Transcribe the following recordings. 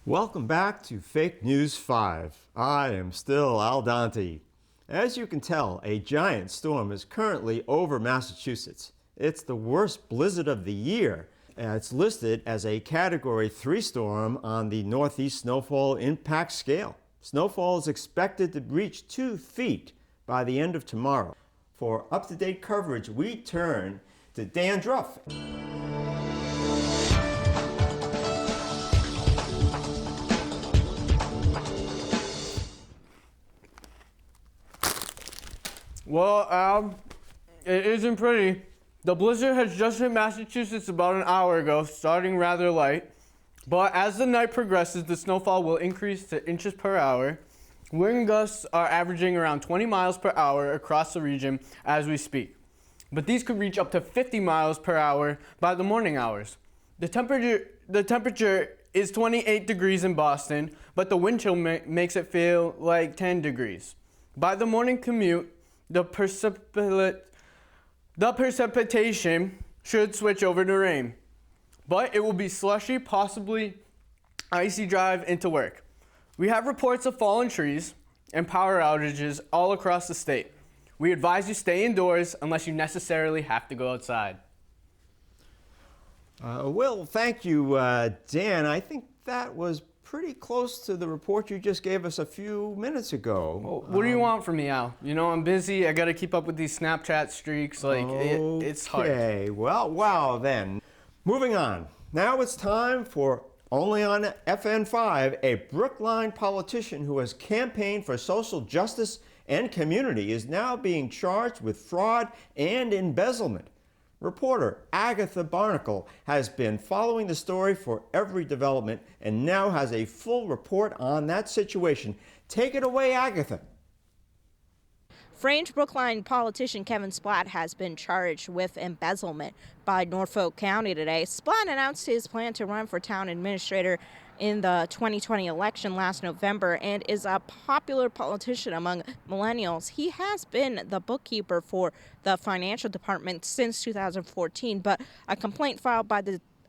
Welcome back to Fake News 5. I am still Al Dante. As you can tell, a giant storm is currently over Massachusetts. It's the worst blizzard of the year. It's listed as a Category 3 storm on the Northeast Snowfall Impact Scale. Snowfall is expected to reach 2 feet by the end of tomorrow. For up-to-date coverage, we turn to Dan Druff. Well, Al, it isn't pretty. The blizzard has just hit Massachusetts about an hour ago, starting rather light. But as the night progresses, the snowfall will increase to inches per hour. Wind gusts are averaging around 20 miles per hour across the region as we speak. But these could reach up to 50 miles per hour by the morning hours. The temperature is 28 degrees in Boston, but the wind chill makes it feel like 10 degrees. By the morning commute, the precipitation should switch over to rain, but it will be slushy, possibly icy drive into work. We have reports of fallen trees and power outages all across the state. We advise you stay indoors unless you necessarily have to go outside. Well, thank you, Dan. I think that was pretty close to the report you just gave us a few minutes ago. Well, what do you want from me, Al? You know, I'm busy. I got to keep up with these Snapchat streaks. It's hard. Okay, well, wow, then. Moving on. Now it's time for Only on FN5, a Brookline politician who has campaigned for social justice and community is now being charged with fraud and embezzlement. Reporter Agatha Barnacle has been following the story for every development and now has a full report on that situation. Take it away, Agatha. Fringe Brookline politician Kevin Spratt has been charged with embezzlement by Norfolk County today. Spratt announced his plan to run for town administrator in the 2020 election last November and is a popular politician among millennials. He has been the bookkeeper for the financial department since 2014, but a complaint filed by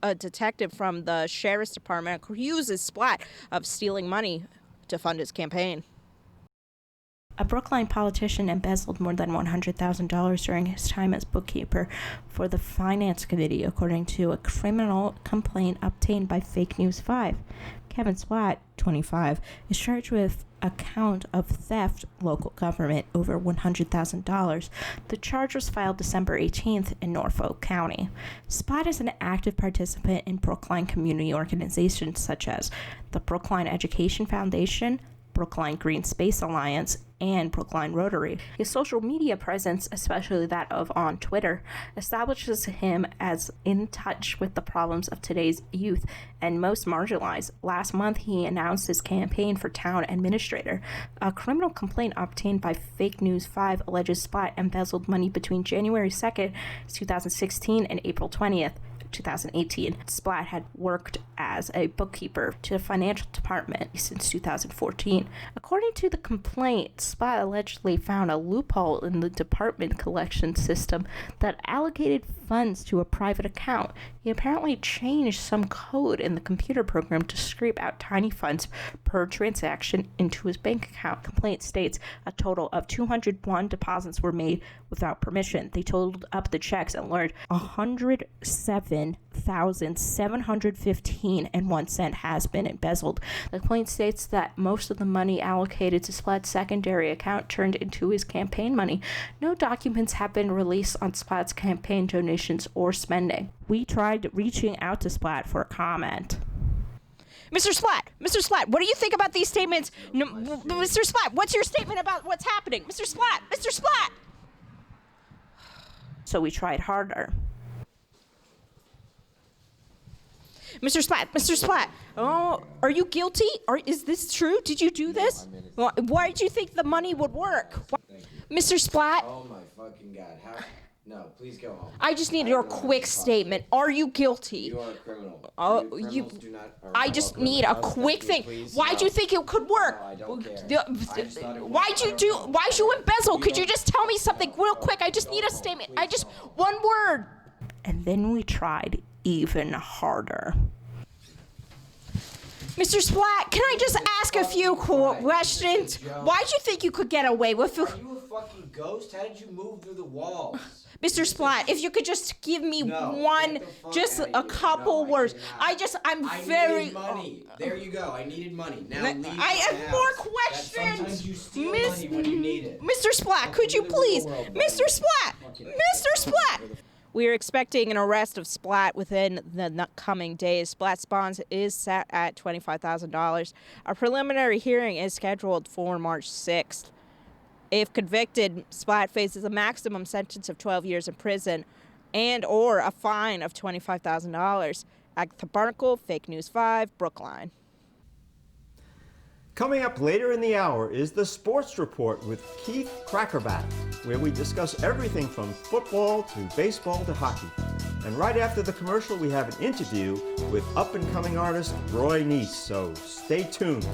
a detective from the sheriff's department accuses Spratt of stealing money to fund his campaign. A Brookline politician embezzled more than $100,000 during his time as bookkeeper for the Finance Committee, according to a criminal complaint obtained by Fake News 5. Kevin Spratt, 25, is charged with a count of theft local government over $100,000. The charge was filed December 18th in Norfolk County. Spratt is an active participant in Brookline community organizations such as the Brookline Education Foundation, Brookline Green Space Alliance, and Brookline Rotary. His social media presence, especially that of on Twitter, establishes him as in touch with the problems of today's youth and most marginalized. Last month, he announced his campaign for town administrator. A criminal complaint obtained by Fake News 5 alleges Spratt embezzled money between January 2nd, 2016 and April 20th. 2018. Spratt had worked as a bookkeeper to the financial department since 2014. According to the complaint, Spratt allegedly found a loophole in the department collection system that allocated funds to a private account. He apparently changed some code in the computer program to scrape out tiny funds per transaction into his bank account. Complaint states a total of 201 deposits were made without permission. They totaled up the checks and learned $107,715.01 has been embezzled. The complaint states that most of the money allocated to Spratt's secondary account turned into his campaign money. No documents have been released on Spratt's campaign donations or spending. We tried reaching out to Spratt for a comment. Mr. Spratt, what do you think about these statements? No, Mr. Spratt, what's your statement about what's happening? Mr. Spratt! So we tried harder. Mr. Spratt, oh, are you guilty? Is this true? Did you do this? Why did you think the money would work? Mr. Spratt? Oh my fucking God. No, please go home. I just need your quick statement. Are you guilty? You are a criminal. I just need a quick thing. Why'd you think it could work? No, I don't care. Why'd you embezzle? Could you just tell me something real quick? I just need a statement. One word. And then we tried even harder. Mr. Spratt, can I just ask a few questions? Why did you think you could get away with it? Are you a fucking ghost? How did you move through the walls? Mr. Spratt, if you could just give me one, just a couple words. I needed money. There you go. I needed money. Now leave I have the more house. questions. Sometimes you steal money when you need it. Mr. Spratt, could you please? Mr. Spratt! Mr. Spratt! We are expecting an arrest of Spratt within the coming days. Spratt's bond is set at $25,000. A preliminary hearing is scheduled for March 6th. If convicted, Spratt faces a maximum sentence of 12 years in prison and or a fine of $25,000. Agatha Barnacle, Fake News 5, Brookline. Coming up later in the hour is the Sports Report with Keith Crackerback, where we discuss everything from football to baseball to hockey. And right after the commercial, we have an interview with up-and-coming artist Roy Neese, so stay tuned.